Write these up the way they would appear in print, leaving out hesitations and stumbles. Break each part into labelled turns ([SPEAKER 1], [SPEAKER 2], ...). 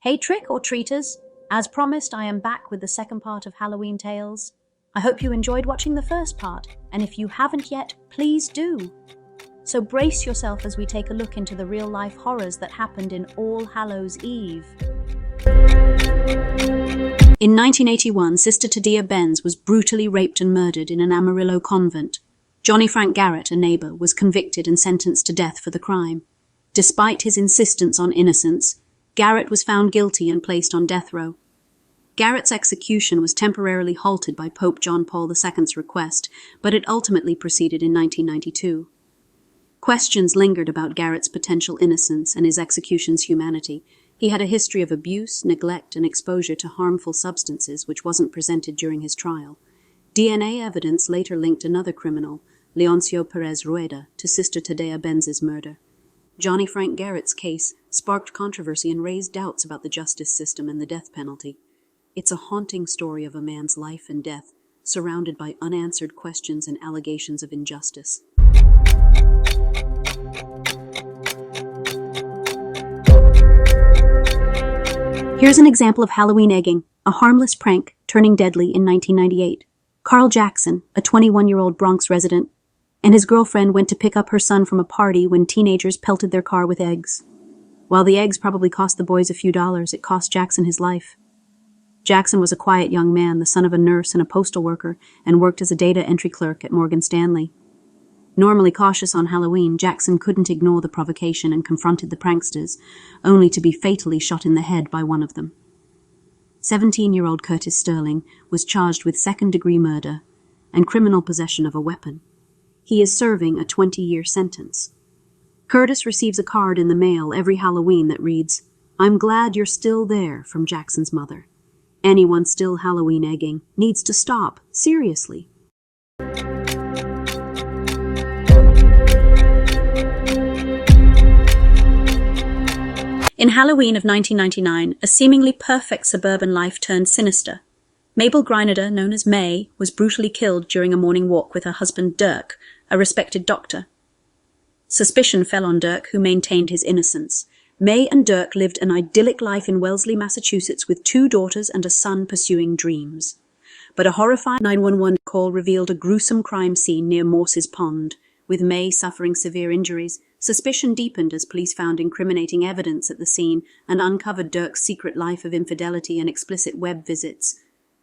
[SPEAKER 1] Hey trick-or-treaters! As promised, I am back with the second part of Halloween Tales. I hope you enjoyed watching the first part, and if you haven't yet, please do. So brace yourself as we take a look into the real-life horrors that happened in All Hallows Eve. In 1981, Sister Tadia Benz was brutally raped and murdered in an Amarillo convent. Johnny Frank Garrett, a neighbor, was convicted and sentenced to death for the crime. Despite his insistence on innocence, Garrett was found guilty and placed on death row. Garrett's execution was temporarily halted by Pope John Paul II's request, but it ultimately proceeded in 1992. Questions lingered about Garrett's potential innocence and his execution's humanity. He had a history of abuse, neglect, and exposure to harmful substances which wasn't presented during his trial. DNA evidence later linked another criminal, Leoncio Perez Rueda, to Sister Tadia Benz's murder. Johnny Frank Garrett's case sparked controversy and raised doubts about the justice system and the death penalty. It's a haunting story of a man's life and death, surrounded by unanswered questions and allegations of injustice. Here's an example of Halloween egging, a harmless prank turning deadly in 1998. Carl Jackson, a 21-year-old Bronx resident, and his girlfriend went to pick up her son from a party when teenagers pelted their car with eggs. While the eggs probably cost the boys a few dollars, it cost Jackson his life. Jackson was a quiet young man, the son of a nurse and a postal worker, and worked as a data entry clerk at Morgan Stanley. Normally cautious on Halloween, Jackson couldn't ignore the provocation and confronted the pranksters, only to be fatally shot in the head by one of them. 17-year-old Curtis Sterling was charged with second-degree murder and criminal possession of a weapon. He is serving a 20-year sentence. Curtis receives a card in the mail every Halloween that reads, "I'm glad you're still there," from Jackson's mother. Anyone still Halloween egging needs to stop, seriously. In Halloween of 1999, a seemingly perfect suburban life turned sinister. Mabel Greinader, known as May, was brutally killed during a morning walk with her husband Durk, a respected doctor. Suspicion fell on Durk, who maintained his innocence. May and Durk lived an idyllic life in Wellesley, Massachusetts, with 2 daughters and a son pursuing dreams. But a horrifying 911 call revealed a gruesome crime scene near Morse's Pond. With May suffering severe injuries, suspicion deepened as police found incriminating evidence at the scene and uncovered Durk's secret life of infidelity and explicit web visits.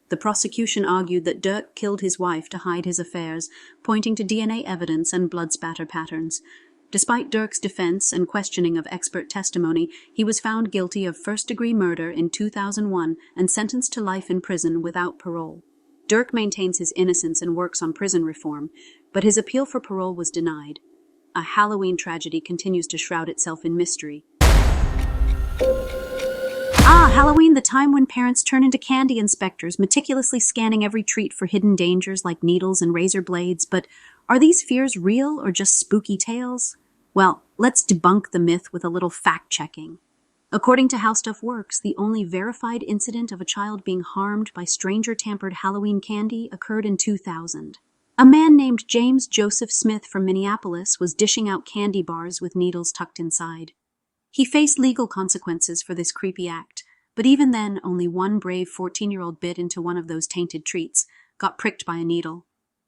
[SPEAKER 1] The prosecution argued that Durk killed his wife to hide his affairs, pointing to DNA evidence and blood spatter patterns. Despite Durk's defense and questioning of expert testimony, he was found guilty of first-degree murder in 2001 and sentenced to life in prison without parole. Durk maintains his innocence and works on prison reform, but his appeal for parole was denied. A Halloween tragedy continues to shroud itself in mystery. Halloween, the time when parents turn into candy inspectors, meticulously scanning every treat for hidden dangers like needles and razor blades. But are these fears real or just spooky tales? Well, let's debunk the myth with a little fact-checking. According to How Stuff Works, the only verified incident of a child being harmed by stranger-tampered Halloween candy occurred in 2000. A man named James Joseph Smith from Minneapolis was dishing out candy bars with needles tucked inside. He faced legal consequences for this creepy act, but even then, only one brave 14-year-old bit into one of those tainted treats, got pricked by a needle,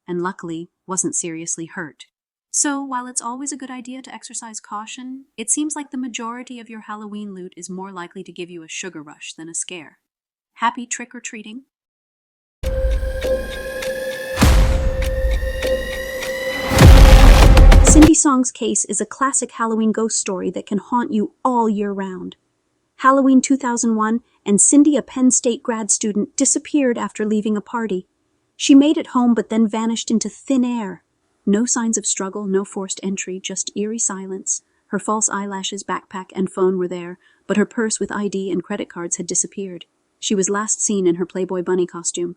[SPEAKER 1] and luckily wasn't seriously hurt. So, while it's always a good idea to exercise caution, it seems like the majority of your Halloween loot is more likely to give you a sugar rush than a scare. Happy trick-or-treating! Cindy Song's case is a classic Halloween ghost story that can haunt you all year round. Halloween 2001, and Cindy, a Penn State grad student, disappeared after leaving a party. She made it home but then vanished into thin air. No signs of struggle, no forced entry, just eerie silence. Her false eyelashes, backpack, and phone were there, but her purse with ID and credit cards had disappeared. She was last seen in her Playboy bunny costume.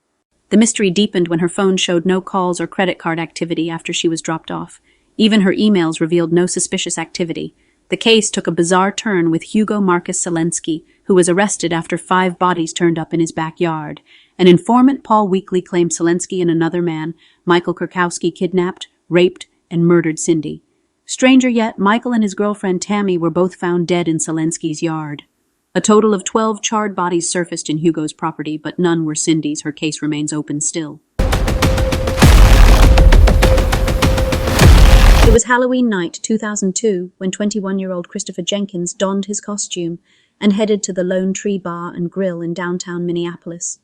[SPEAKER 1] The mystery deepened when her phone showed no calls or credit card activity after she was dropped off. Even her emails revealed no suspicious activity. The case took a bizarre turn with Hugo Marcus Selensky, who was arrested after 5 bodies turned up in his backyard. An informant, Paul Weekly, claimed Selensky and another man, Michael Kurkowski, kidnapped, raped, and murdered Cindy. Stranger yet, Michael and his girlfriend Tammy were both found dead in Selensky's yard. A total of 12 charred bodies surfaced in Hugo's property, but none were Cindy's. Her case remains open still. It was Halloween night 2002 when 21-year-old Christopher Jenkins donned his costume and headed to the Lone Tree Bar and Grill in downtown Minneapolis.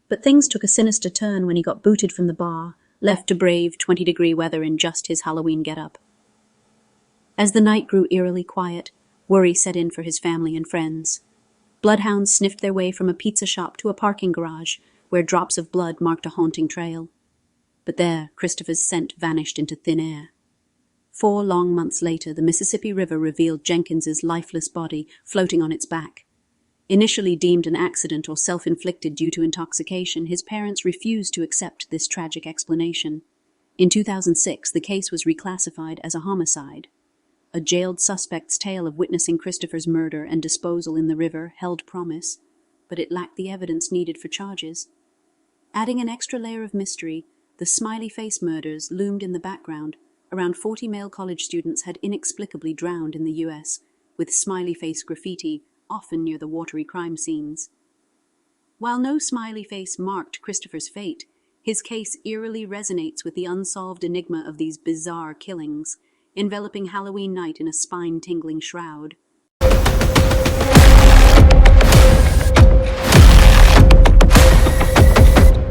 [SPEAKER 1] But things took a sinister turn when he got booted from the bar, left to brave 20-degree weather in just his Halloween getup. As the night grew eerily quiet, worry set in for his family and friends. Bloodhounds sniffed their way from a pizza shop to a parking garage, where drops of blood marked a haunting trail. But there, Christopher's scent vanished into thin air. 4 long months later, the Mississippi River revealed Jenkins's lifeless body floating on its back. Initially deemed an accident or self-inflicted due to intoxication, his parents refused to accept this tragic explanation. In 2006, the case was reclassified as a homicide. A jailed suspect's tale of witnessing Christopher's murder and disposal in the river held promise, but it lacked the evidence needed for charges. Adding an extra layer of mystery, the Smiley Face Murders loomed in the background. Around 40 male college students had inexplicably drowned in the U.S., with smiley face graffiti often near the watery crime scenes. While no smiley face marked Christopher's fate, his case eerily resonates with the unsolved enigma of these bizarre killings, enveloping Halloween night in a spine-tingling shroud.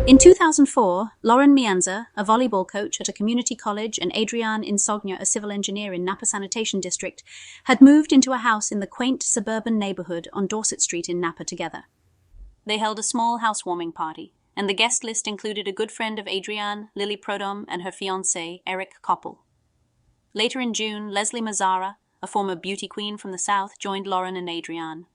[SPEAKER 1] In 2004, Lauren Mianza, a volleyball coach at a community college, and Adrienne Insogna, a civil engineer in Napa Sanitation District, had moved into a house in the quaint suburban neighborhood on Dorset Street in Napa together. They held a small housewarming party, and the guest list included a good friend of Adrienne, Lily Prodom, and her fiancé, Eric Coppel. Later in June, Leslie Mazzara, a former beauty queen from the South, joined Lauren and Adrienne.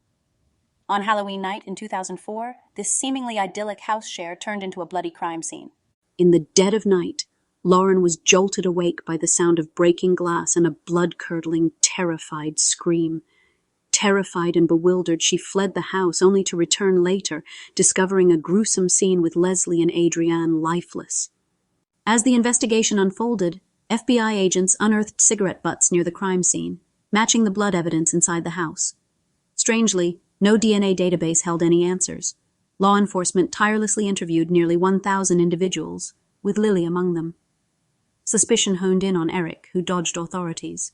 [SPEAKER 1] On Halloween night in 2004, this seemingly idyllic house share turned into a bloody crime scene. In the dead of night, Lauren was jolted awake by the sound of breaking glass and a blood-curdling, terrified scream. Terrified and bewildered, she fled the house, only to return later, discovering a gruesome scene with Leslie and Adrienne lifeless. As the investigation unfolded, FBI agents unearthed cigarette butts near the crime scene, matching the blood evidence inside the house. Strangely, no DNA database held any answers. Law enforcement tirelessly interviewed nearly 1,000 individuals, with Lily among them. Suspicion honed in on Eric, who dodged authorities.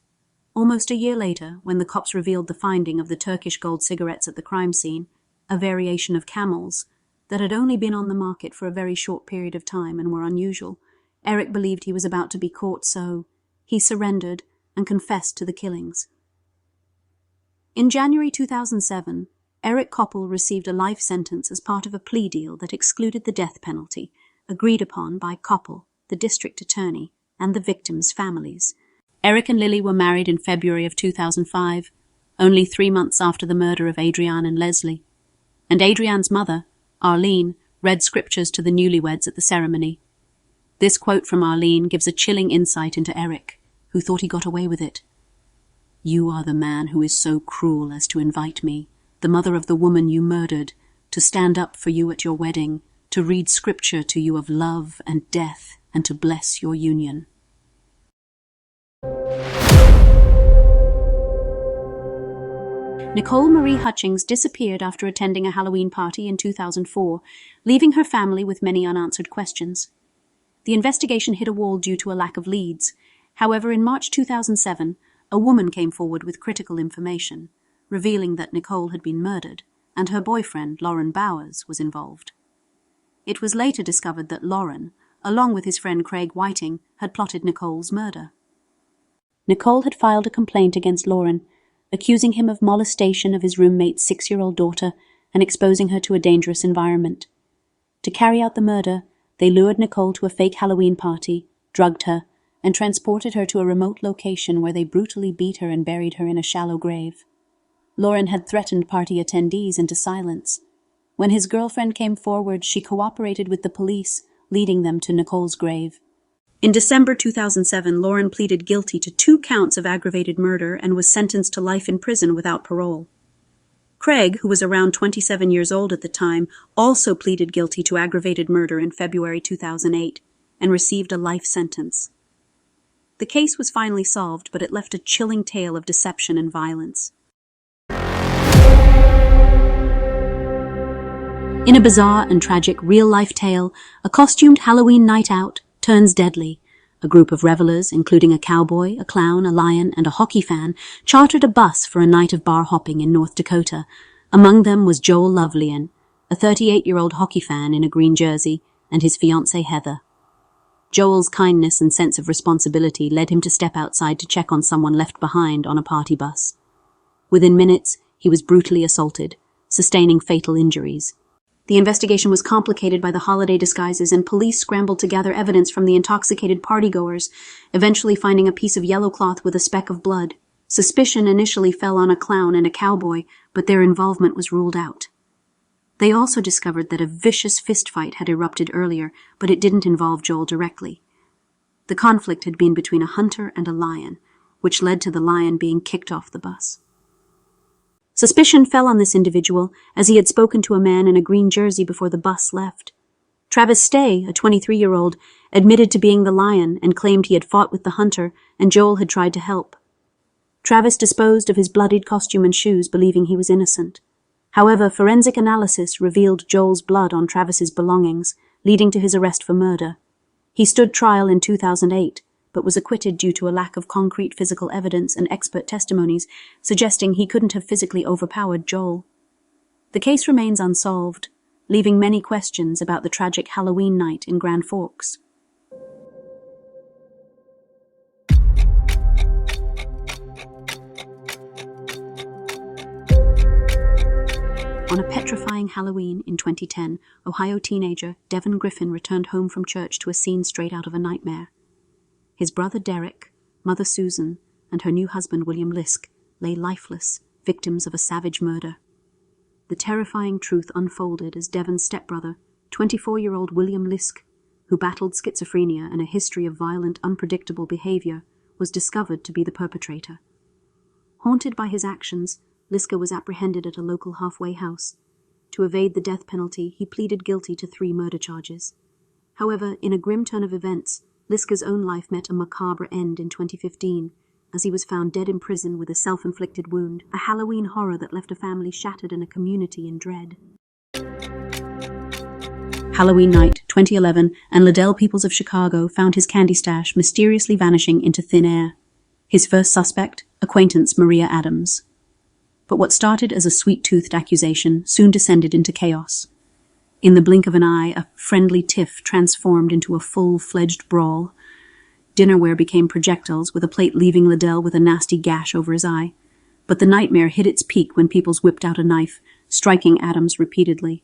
[SPEAKER 1] Almost a year later, when the cops revealed the finding of the Turkish gold cigarettes at the crime scene, a variation of Camels, that had only been on the market for a very short period of time and were unusual, Eric believed he was about to be caught, so he surrendered and confessed to the killings. In January 2007, Eric Coppel received a life sentence as part of a plea deal that excluded the death penalty, agreed upon by Coppel, the district attorney, and the victims' families. Eric and Lily were married in February of 2005, only 3 months after the murder of Adrienne and Leslie. And Adrienne's mother, Arlene, read scriptures to the newlyweds at the ceremony. This quote from Arlene gives a chilling insight into Eric, who thought he got away with it. "You are the man who is so cruel as to invite me, the mother of the woman you murdered, to stand up for you at your wedding, to read scripture to you of love and death, and to bless your union." Nicole Marie Hutchings disappeared after attending a Halloween party in 2004, leaving her family with many unanswered questions. The investigation hit a wall due to a lack of leads. However, in March 2007, a woman came forward with critical information, revealing that Nicole had been murdered, and her boyfriend, Lauren Bowers, was involved. It was later discovered that Lauren, along with his friend Craig Whiting, had plotted Nicole's murder. Nicole had filed a complaint against Lauren, accusing him of molestation of his roommate's 6-year-old daughter and exposing her to a dangerous environment. To carry out the murder, they lured Nicole to a fake Halloween party, drugged her, and transported her to a remote location where they brutally beat her and buried her in a shallow grave. Lauren had threatened party attendees into silence. When his girlfriend came forward, she cooperated with the police, leading them to Nicole's grave. In December 2007, Lauren pleaded guilty to 2 counts of aggravated murder and was sentenced to life in prison without parole. Craig, who was around 27 years old at the time, also pleaded guilty to aggravated murder in February 2008 and received a life sentence. The case was finally solved, but it left a chilling tale of deception and violence. In a bizarre and tragic real-life tale, a costumed Halloween night out turns deadly. A group of revelers, including a cowboy, a clown, a lion, and a hockey fan, chartered a bus for a night of bar hopping in North Dakota. Among them was Joel Lovan, a 38-year-old hockey fan in a green jersey, and his fiancée Heather. Joel's kindness and sense of responsibility led him to step outside to check on someone left behind on a party bus. Within minutes, he was brutally assaulted, sustaining fatal injuries. The investigation was complicated by the holiday disguises, and police scrambled to gather evidence from the intoxicated partygoers, eventually finding a piece of yellow cloth with a speck of blood. Suspicion initially fell on a clown and a cowboy, but their involvement was ruled out. They also discovered that a vicious fistfight had erupted earlier, but it didn't involve Joel directly. The conflict had been between a hunter and a lion, which led to the lion being kicked off the bus. Suspicion fell on this individual, as he had spoken to a man in a green jersey before the bus left. Travis Stay, a 23-year-old, admitted to being the lion and claimed he had fought with the hunter, and Joel had tried to help. Travis disposed of his bloodied costume and shoes, believing he was innocent. However, forensic analysis revealed Joel's blood on Travis's belongings, leading to his arrest for murder. He stood trial in 2008, but was acquitted due to a lack of concrete physical evidence and expert testimonies, suggesting he couldn't have physically overpowered Joel. The case remains unsolved, leaving many questions about the tragic Halloween night in Grand Forks. On a petrifying Halloween in 2010, Ohio teenager Devon Griffin returned home from church to a scene straight out of a nightmare. His brother Derek, mother Susan, and her new husband William Lisk lay lifeless, victims of a savage murder. The terrifying truth unfolded as Devon's stepbrother, 24-year-old William Lisk, who battled schizophrenia and a history of violent, unpredictable behavior, was discovered to be the perpetrator. Haunted by his actions, Liska was apprehended at a local halfway house. To evade the death penalty, he pleaded guilty to 3 murder charges. However, in a grim turn of events, Liska's own life met a macabre end in 2015, as he was found dead in prison with a self-inflicted wound, a Halloween horror that left a family shattered and a community in dread. Halloween night, 2011, and Liddell Peoples of Chicago found his candy stash mysteriously vanishing into thin air. His first suspect, acquaintance Maria Adams. But what started as a sweet-toothed accusation soon descended into chaos. In the blink of an eye, a friendly tiff transformed into a full-fledged brawl. Dinnerware became projectiles, with a plate leaving Liddell with a nasty gash over his eye. But the nightmare hit its peak when Peoples whipped out a knife, striking Adams repeatedly.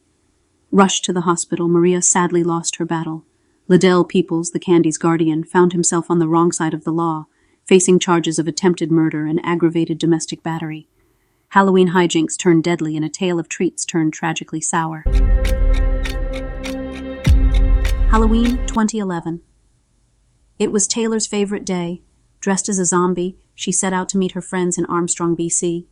[SPEAKER 1] Rushed to the hospital, Maria sadly lost her battle. Liddell Peoples, the candy's guardian, found himself on the wrong side of the law, facing charges of attempted murder and aggravated domestic battery. Halloween hijinks turned deadly and a tale of treats turned tragically sour. Halloween 2011. It was Taylor's favorite day. Dressed as a zombie, she set out to meet her friends in Armstrong, BC.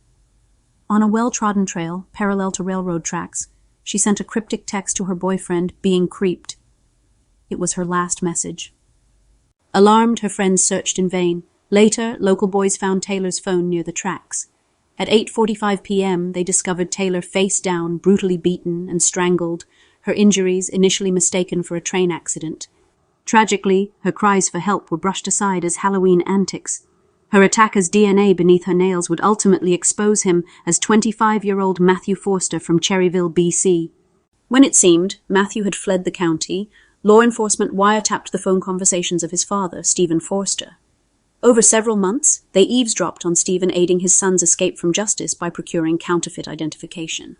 [SPEAKER 1] On a well-trodden trail, parallel to railroad tracks, she sent a cryptic text to her boyfriend, being creeped. It was her last message. Alarmed, her friends searched in vain. Later, local boys found Taylor's phone near the tracks. At 8:45 p.m., they discovered Taylor face down, brutally beaten and strangled, her injuries initially mistaken for a train accident. Tragically, her cries for help were brushed aside as Halloween antics. Her attacker's DNA beneath her nails would ultimately expose him as 25-year-old Matthew Forster from Cherryville, BC. When it seemed Matthew had fled the county, law enforcement wiretapped the phone conversations of his father, Stephen Forster. Over several months, they eavesdropped on Stephen aiding his son's escape from justice by procuring counterfeit identification.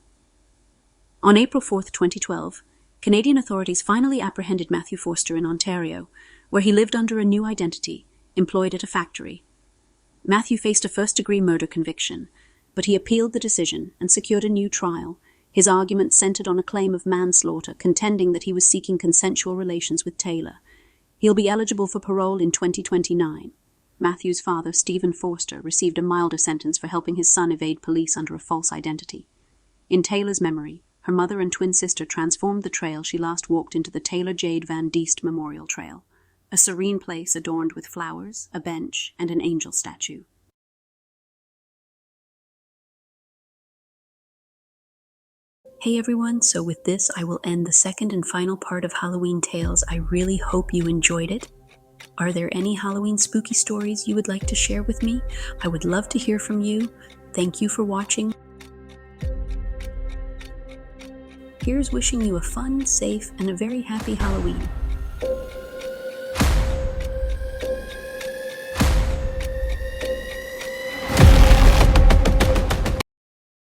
[SPEAKER 1] On April 4, 2012, Canadian authorities finally apprehended Matthew Forster in Ontario, where he lived under a new identity, employed at a factory. Matthew faced a first-degree murder conviction, but he appealed the decision and secured a new trial. His argument centered on a claim of manslaughter, contending that he was seeking consensual relations with Taylor. He'll be eligible for parole in 2029. Matthew's father, Stephen Forster, received a milder sentence for helping his son evade police under a false identity. In Taylor's memory, her mother and twin sister transformed the trail she last walked into the Taylor Jade Van Diest Memorial Trail, a serene place adorned with flowers, a bench, and an angel statue. Hey everyone, so with this I will end the second and final part of Halloween Tales. I really hope you enjoyed it. Are there any Halloween spooky stories you would like to share with me? I would love to hear from you. Thank you for watching. Here's wishing you a fun, safe, and a very happy Halloween.